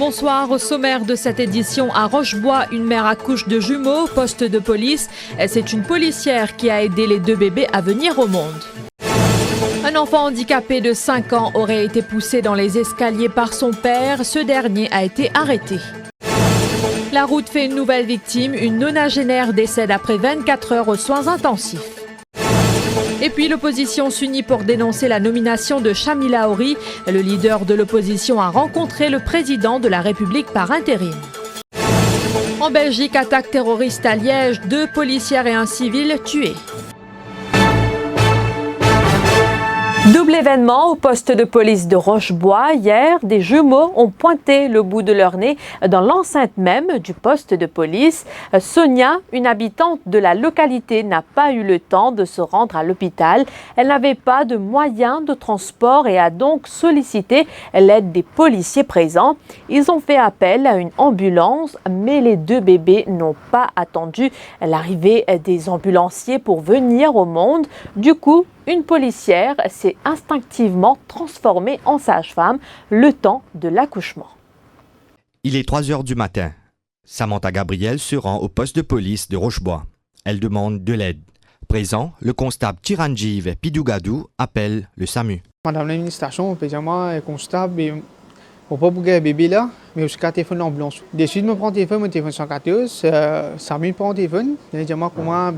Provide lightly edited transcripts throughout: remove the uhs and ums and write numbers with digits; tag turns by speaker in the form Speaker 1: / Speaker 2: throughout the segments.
Speaker 1: Bonsoir, au sommaire de cette édition à Rochebois, une mère accouche de jumeaux, poste de police. C'est une policière qui a aidé les deux bébés à venir au monde. Un enfant handicapé de 5 ans aurait été poussé dans les escaliers par son père. Ce dernier a été arrêté. La route fait une nouvelle victime. Une nonagénaire décède après 24 heures aux soins intensifs. Et puis l'opposition s'unit pour dénoncer la nomination de Chamila Hori. Le leader de l'opposition a rencontré le président de la République par intérim. En Belgique, attaque terroriste à Liège, 2 policières et un civil tués. Double événement au poste de police de Rochebois. Hier, des jumeaux ont pointé le bout de leur nez dans l'enceinte même du poste de police. Sonia, une habitante de la localité, n'a pas eu le temps de se rendre à l'hôpital. Elle n'avait pas de moyens de transport et a donc sollicité l'aide des policiers présents. Ils ont fait appel à une ambulance, mais les 2 bébés n'ont pas attendu l'arrivée des ambulanciers pour venir au monde. Du coup, une policière s'est instinctivement transformée en sage-femme le temps de l'accouchement.
Speaker 2: Il est 3 heures du matin. Samantha Gabriel se rend au poste de police de Rochebois. Elle demande de l'aide. Présent, le constable Chiranjeev Pidougadou appelle le SAMU.
Speaker 3: Madame l'administration, moi, constable, et on peut bouger le bébé là, mais aussi qu'un téléphone ambulance. Des suites, me prend téléphone, mon téléphone 114, SAMU prend téléphone, il dit moi comment,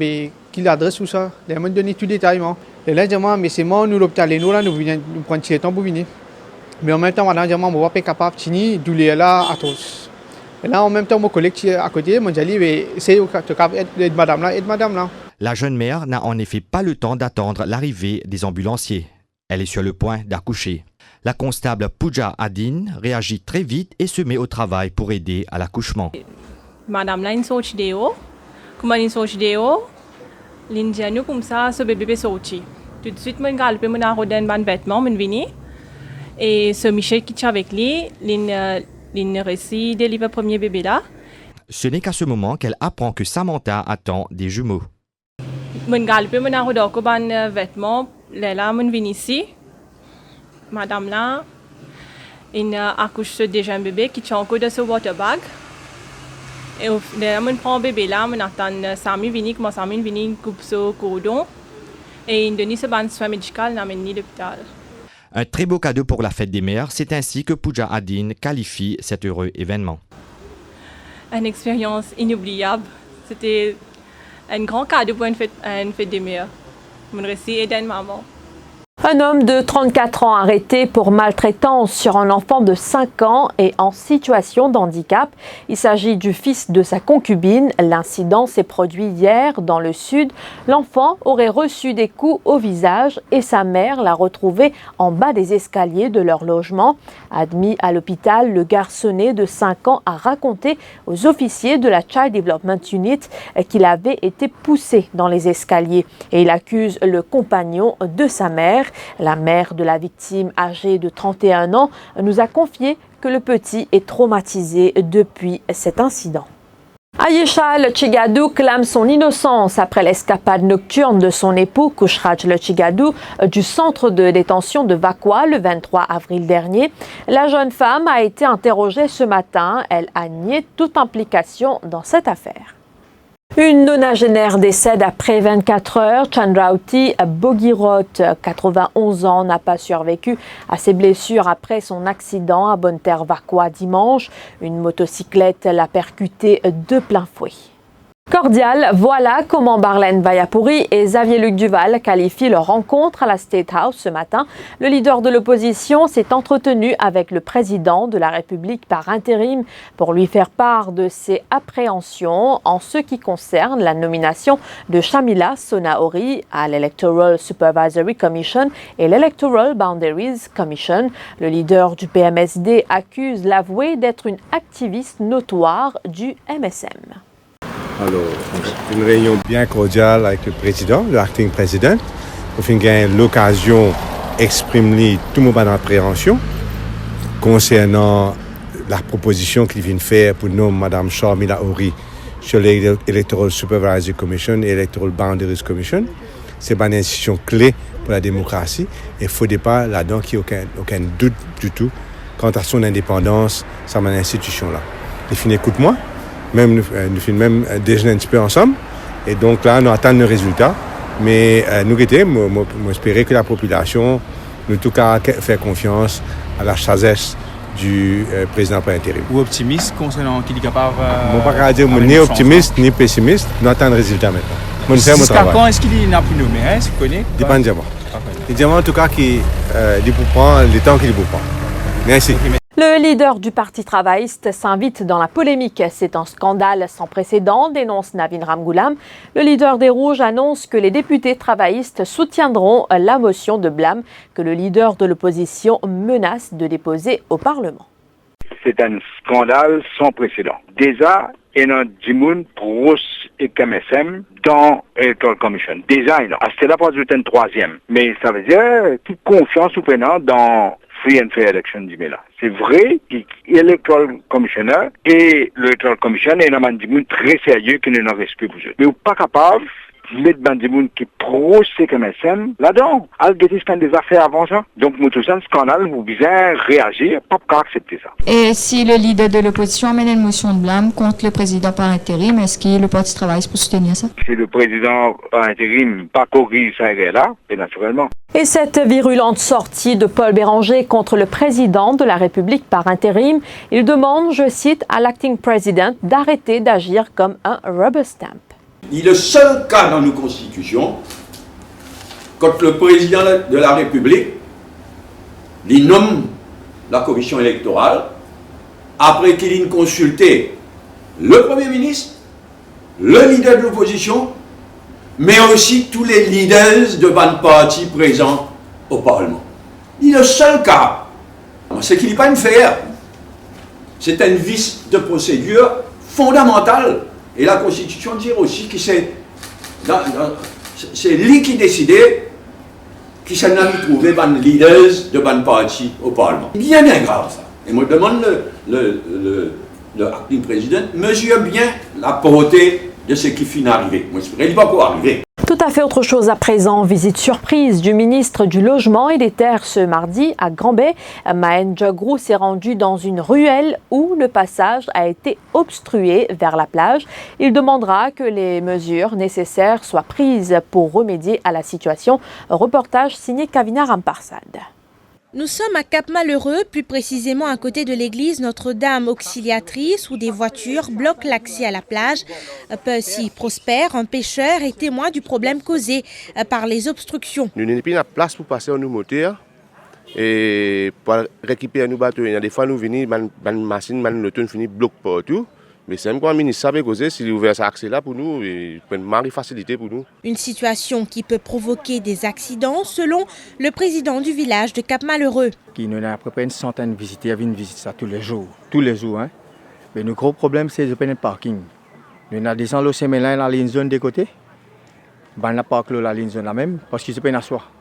Speaker 3: qui l'adresse tout ça, il m'a donné tout le détail. Et là, il dit moi, mais c'est moi, nous l'hôpital, et nous là, nous prenons le temps pour venir. Mais en même temps, madame, moi, on ne va pas capable de finir, d'où les là à tous. Et là, en même temps, mon collègue à côté m'a dit, essayez de madame là, aide madame là.
Speaker 2: La jeune mère n'a en effet pas le temps d'attendre l'arrivée des ambulanciers. Elle est sur le point d'accoucher. La constable Pooja Adin réagit très vite et se met au travail pour aider à l'accouchement.
Speaker 4: Madame là, une sortie dehors. Comment une sortie dehors? L'indienne comme ça, ce bébé est sorti. Tout de suite, je galpe, je a rodé un vêtement, je venu. Et ce Michel qui est avec lui, il a réussi à délivrer le premier bébé là.
Speaker 2: Ce n'est qu'à ce moment qu'elle apprend que Samantha attend des jumeaux.
Speaker 4: Je galpe, je a rodé un vêtement, là, je venu ici. Madame là, il a accouché de déjà un bébé qui est encore dans ce water bag. Et là, je prends le bébé là, je attends Sami venir, comment Sami venir couper ce cordon. Et il donne ce soin médical à l'hôpital.
Speaker 2: Un très beau cadeau pour la fête des mères, c'est ainsi que Pooja Adin qualifie cet heureux événement.
Speaker 4: Une expérience inoubliable. C'était un grand cadeau pour une fête des mères. Je me réussis aider une maman.
Speaker 1: Un homme de 34 ans arrêté pour maltraitance sur un enfant de 5 ans et en situation de handicap. Il s'agit du fils de sa concubine. L'incident s'est produit hier dans le sud. L'enfant aurait reçu des coups au visage et sa mère l'a retrouvé en bas des escaliers de leur logement. Admis à l'hôpital, le garçonnet de 5 ans a raconté aux officiers de la Child Development Unit qu'il avait été poussé dans les escaliers et il accuse le compagnon de sa mère. La mère de la victime, âgée de 31 ans, nous a confié que le petit est traumatisé depuis cet incident. Ayesha Lechigadou clame son innocence après l'escapade nocturne de son époux Kushraj Lechigadou du centre de détention de Vakwa le 23 avril dernier. La jeune femme a été interrogée ce matin. Elle a nié toute implication dans cette affaire. Une nonagénaire décède après 24 heures. Chandrauti Bogirot, 91 ans, n'a pas survécu à ses blessures après son accident à Bonne-Terre-Vakwa dimanche. Une motocyclette l'a percuté de plein fouet. Cordial, voilà comment Barlène Vayapouri et Xavier-Luc Duval qualifient leur rencontre à la State House ce matin. Le leader de l'opposition s'est entretenu avec le président de la République par intérim pour lui faire part de ses appréhensions en ce qui concerne la nomination de Chamila Hori à l'Electoral Supervisory Commission et l'Electoral Boundaries Commission. Le leader du PMSD accuse l'avouée d'être une activiste notoire du MSM.
Speaker 5: Alors, une réunion bien cordiale avec le président, le acting président. On fait l'occasion d'exprimer tout mon appréhension concernant la proposition qu'il vient de faire pour nommer Mme Chamila Hori sur l'Electoral Supervisory Commission et l'Electoral Boundaries Commission. C'est une institution clé pour la démocratie et il ne faut pas là-dedans qu'il n'y ait aucun doute du tout quant à son indépendance, ça m'a institution-là. Il finit écoute-moi, nous finissons même déjeuner un petit peu ensemble, et donc là, nous attendons le résultat, mais nous espérer que la population, nous en tout cas, fait confiance à la sagesse du président par intérim.
Speaker 6: Ou optimiste concernant qu'il est capable...
Speaker 5: Je ne peux pas dire ni optimiste ni pessimiste, nous attendons le résultat maintenant.
Speaker 6: Jusqu'à quand est-ce qu'il n'a plus nommé, hein, vous connaissez?
Speaker 5: Dépend de Diamant. Le Diamant, en tout cas, qui prend le temps qu'il prend. Merci.
Speaker 1: Le leader du Parti travailliste s'invite dans la polémique. C'est un scandale sans précédent, dénonce Navin Ramgoolam. Le leader des Rouges annonce que les députés travaillistes soutiendront la motion de blâme que le leader de l'opposition menace de déposer au Parlement.
Speaker 7: C'est un scandale sans précédent. Déjà, il y a du monde pros et KMSM dans l'Electoral Commission. Déjà, c'est la part du troisième. Mais ça veut dire toute confiance ou prenant dans Free and Fair Election du là. C'est vrai qu'il y a l'Electoral Commissioner et l'Electoral Commission est un du monde très sérieux qui ne n'en respect pour eux. Mais vous pas capable mettre des gens qui pro CKMSM là-dedans. Algetis fait des affaires avant ça. Donc, nous tous un scandale, vous bien réagir, pas accepter ça.
Speaker 8: Et si le leader de l'opposition amène une motion de blâme contre le président par intérim, est-ce que le Parti travailliste pour soutenir ça?
Speaker 7: Si le président par intérim pas corrige ça là, et naturellement.
Speaker 1: Et cette virulente sortie de Paul Béranger contre le président de la République par intérim, il demande, je cite, à l'acting president d'arrêter d'agir comme un rubber stamp.
Speaker 9: Il est le seul cas dans nos constitutions quand le président de la République il nomme la commission électorale après qu'il ait consulté le Premier ministre, le leader de l'opposition, mais aussi tous les leaders de ban partis présents au Parlement. Il est le seul cas. C'est qu'il n'est pas une faire. C'est un vice de procédure fondamental. Et la Constitution dit aussi que c'est lui qui décidait qui s'en a trouvé des leaders de ban partis au Parlement. Bien grave ça. Et moi je demande le acting président mesure bien la portée de ce qui finit d'arriver. Moi je ne sais pas quoi arriver.
Speaker 1: Tout à fait autre chose à présent. Visite surprise du ministre du Logement et des Terres ce mardi à Grand-Bay. Mahen Djagrou s'est rendu dans une ruelle où le passage a été obstrué vers la plage. Il demandera que les mesures nécessaires soient prises pour remédier à la situation. Reportage signé Kavina Ramparsad.
Speaker 10: Nous sommes à Cap-Malheureux, plus précisément à côté de l'église Notre-Dame Auxiliatrice où des voitures bloquent l'accès à la plage. Percy Prosper, un pêcheur, est témoin du problème causé par les obstructions.
Speaker 11: Nous n'avons pas de place pour passer nos moteurs et pour récupérer nos bateaux. Des fois, nous venons, les machines, nous finissent bloquées partout. Mais c'est même quand le ministre savait causer, s'il a ouvert cet accès-là pour nous, il peut une facilité pour nous. Une
Speaker 10: situation qui peut provoquer des accidents, selon le président du village de Cap-Malheureux.
Speaker 12: Qui nous a à peu près une centaine de visiteurs, ils visitent ça tous les jours. Hein. Mais le gros problème, c'est le parking. Nous avons descendu le Sémélin dans la zone des côtés. On a parqué la ligne zone là même, parce qu'ils se peuvent asseoir.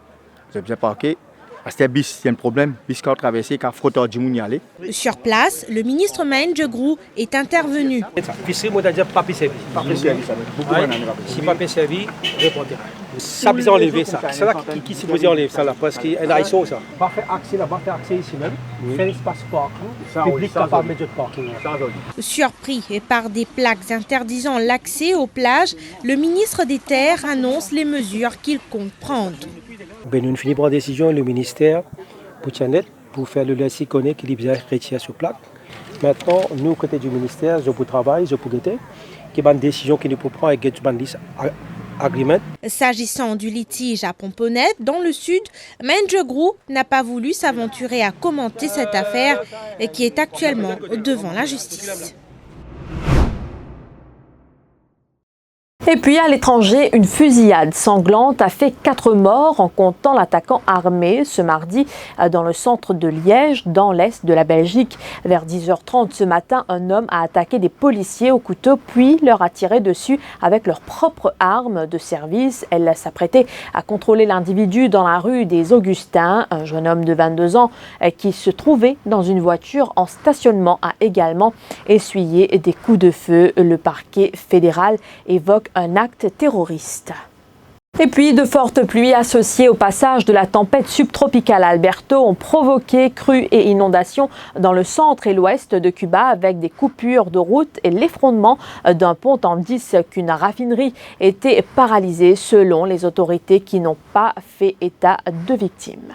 Speaker 12: Ils sont parqués. Parce que bis, il y a un problème, bis quand on traverse, quand frotteur du monde y aller.
Speaker 10: Sur place, le ministre Mahen Djagrou est intervenu.
Speaker 13: Si pas servi, répondez. Ça peut enlever ça. C'est là qui s'est posé enlever ça là, parce qu'il y a un ISO ça. Va faire accès là, va faire accès ici même. Faire espace parking, public capable de mettre de parking.
Speaker 10: Surpris et par des plaques interdisant l'accès aux plages, le ministre des Terres annonce les mesures qu'il compte prendre.
Speaker 13: Nous finissons par décision le ministère pour faire le laisser connaître qu'il est bien retiré sur plaque. Maintenant, nous, côté du ministère, je peux travailler, je peux guetter, qui est une décision qui nous peut prendre avec un agreement.
Speaker 10: S'agissant du litige à Pomponnet, dans le sud, Mahen Djagrou n'a pas voulu s'aventurer à commenter cette affaire et qui est actuellement devant la justice.
Speaker 1: Et puis à l'étranger, une fusillade sanglante a fait 4 morts en comptant l'attaquant armé ce mardi dans le centre de Liège, dans l'est de la Belgique. Vers 10h30 ce matin, un homme a attaqué des policiers au couteau puis leur a tiré dessus avec leur propre arme de service. Elle s'apprêtait à contrôler l'individu dans la rue des Augustins. Un jeune homme de 22 ans qui se trouvait dans une voiture en stationnement a également essuyé des coups de feu. Le parquet fédéral évoque un acte terroriste. Et puis, de fortes pluies associées au passage de la tempête subtropicale Alberto ont provoqué crues et inondations dans le centre et l'ouest de Cuba avec des coupures de route et l'effondrement d'un pont tandis qu'une raffinerie était paralysée selon les autorités qui n'ont pas fait état de victimes.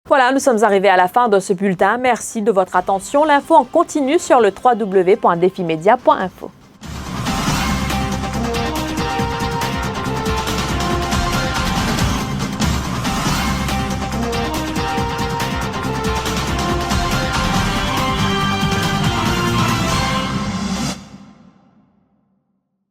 Speaker 1: Voilà, nous sommes arrivés à la fin de ce bulletin. Merci de votre attention. L'info en continue sur le www.defimedia.info.